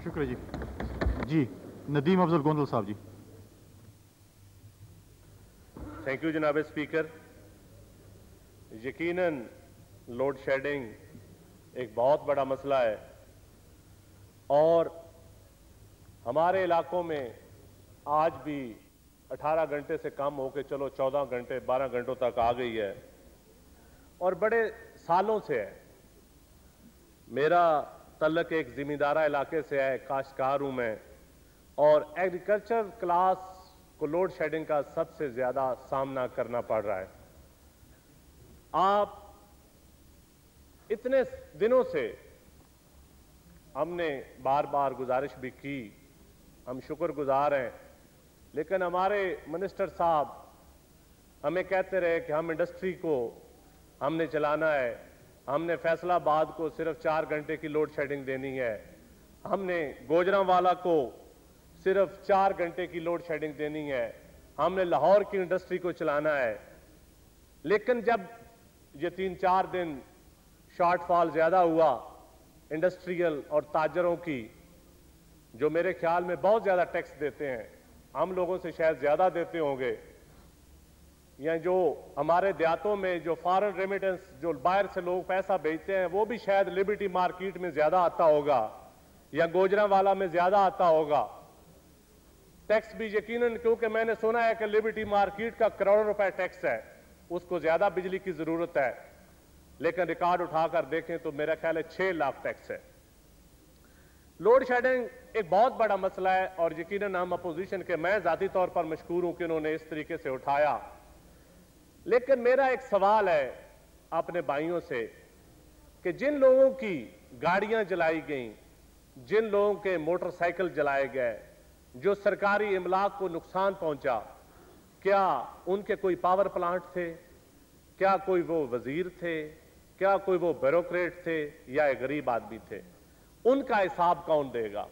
शुक्रिया जी। जी नदीम अफजल गोंदल साहब जी। Thank you जनाब स्पीकर। यकीनन लोड शेडिंग एक बहुत बड़ा मसला है और हमारे इलाकों में आज भी 18 घंटे से कम होकर चलो 14 घंटे 12 घंटों तक आ गई है और बड़े सालों से है। मेरा तल्लक एक जिमींदारा इलाके से है, काश्तकार हूं मैं, और एग्रीकल्चर क्लास को लोड शेडिंग का सबसे ज्यादा सामना करना पड़ रहा है। आप इतने दिनों से हमने बार बार गुजारिश भी की, हम शुक्रगुजार हैं, लेकिन हमारे मिनिस्टर साहब हमें कहते रहे कि हम इंडस्ट्री को हमने चलाना है, हमने फैसलाबाद को सिर्फ 4 घंटे की लोड शेडिंग देनी है, हमने गोजरांवाला को सिर्फ 4 घंटे की लोड शेडिंग देनी है, हमने लाहौर की इंडस्ट्री को चलाना है। लेकिन जब ये 3-4 दिन शॉर्टफॉल ज्यादा हुआ इंडस्ट्रियल और ताजरों की, जो मेरे ख्याल में बहुत ज्यादा टैक्स देते हैं, हम लोगों से शायद ज्यादा देते होंगे, या जो हमारे देहातों में जो फॉरेन रेमिटेंस जो बाहर से लोग पैसा भेजते हैं वो भी शायद लिबर्टी मार्केट में ज्यादा आता होगा या गोजरांवाला में ज्यादा आता होगा। टैक्स भी यकीनन, क्योंकि मैंने सुना है कि लिबर्टी मार्केट का करोड़ों रुपए टैक्स है, उसको ज्यादा बिजली की जरूरत है, लेकिन रिकॉर्ड उठाकर देखें तो मेरा ख्याल है 6 लाख टैक्स है। लोड शेडिंग एक बहुत बड़ा मसला है और यकीनन हम अपोजिशन के, मैं जाती तौर पर मशकूर हूं कि उन्होंने इस तरीके से उठाया। लेकिन मेरा एक सवाल है अपने भाइयों से कि जिन लोगों की गाड़ियां जलाई गई, जिन लोगों के मोटरसाइकिल जलाए गए, जो सरकारी इमलाक को नुकसान पहुंचा, क्या उनके कोई पावर प्लांट थे? क्या कोई वो वजीर थे? क्या कोई वो ब्यूरोक्रेट थे या एक गरीब आदमी थे? उनका हिसाब कौन देगा?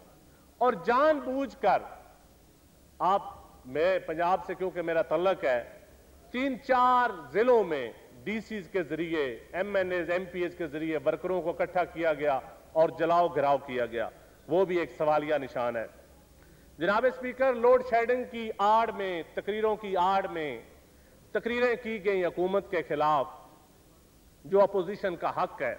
और जानबूझकर मैं पंजाब से क्योंकि मेरा तल्लक है, 3-4 जिलों में डीसीज के जरिए, एमएनएज एमपीएज के जरिए वर्करों को इकट्ठा किया गया और जलाओ घिराव किया गया, वो भी एक सवालिया निशान है। जनाब स्पीकर, लोड शेडिंग की आड़ में, तकरीरों की आड़ में तकरीरें की गई हुकूमत के खिलाफ, जो अपोजिशन का हक है।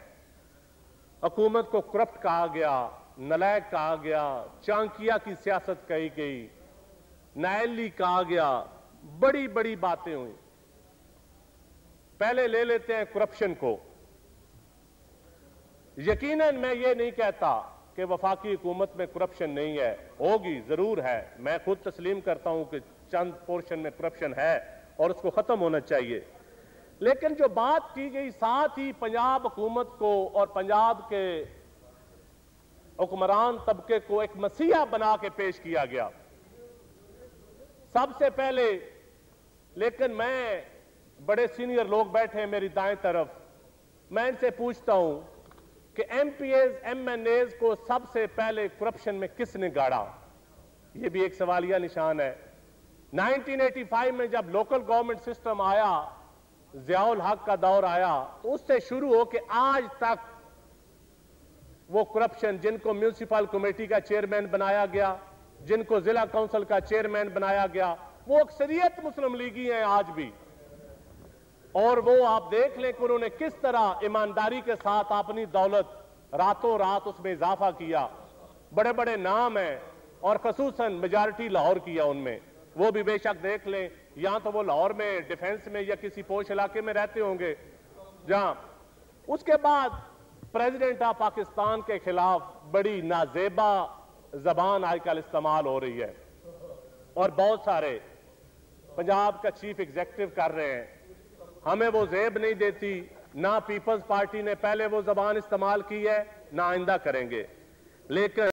हुकूमत को करप्ट कहा गया, नलायक कहा गया, चांकिया की सियासत कही गई, नायली कहा गया, बड़ी बड़ी बातें हुई। पहले ले लेते हैं करप्शन को। यकीनन मैं ये नहीं कहता कि वफाकी हुकूमत में करप्शन नहीं है, होगी, जरूर है। मैं खुद तस्लीम करता हूं कि चंद पोर्शन में करप्शन है और उसको खत्म होना चाहिए। लेकिन जो बात की गई, साथ ही पंजाब हुकूमत को और पंजाब के हुक्मरान तबके को एक मसीहा बना के पेश किया गया सबसे पहले। लेकिन मैं, बड़े सीनियर लोग बैठे हैं मेरी दाएं तरफ, मैं इनसे पूछता हूं कि एमपीएज एमएनएज को सबसे पहले करप्शन में किसने गाड़ा? यह भी एक सवालिया निशान है। 1985 में जब लोकल गवर्नमेंट सिस्टम आया, ज़ियाउल हक का दौर आया, तो उससे शुरू हो के आज तक वो करप्शन, जिनको म्यूनिसिपल कमेटी का चेयरमैन बनाया गया, जिनको जिला काउंसिल का चेयरमैन बनाया गया, वो अक्सरियत मुस्लिम लीगी हैं आज भी। और वो आप देख लें कि उन्होंने किस तरह ईमानदारी के साथ अपनी दौलत रातों रात उसमें इजाफा किया। बड़े बड़े नाम हैं और खसूसन मेजॉरिटी लाहौर किया उनमें, वो भी बेशक देख लें, या तो वो लाहौर में डिफेंस में या किसी पोश इलाके में रहते होंगे जहां। उसके बाद प्रेसिडेंट ऑफ पाकिस्तान के खिलाफ बड़ी नाजेबा जबान आजकल इस्तेमाल हो रही है और बहुत सारे पंजाब का चीफ एग्जीक्यूटिव कर रहे हैं। हमें वो जेब नहीं देती, ना पीपल्स पार्टी ने पहले वो जबान इस्तेमाल की है, ना आइंदा करेंगे। लेकिन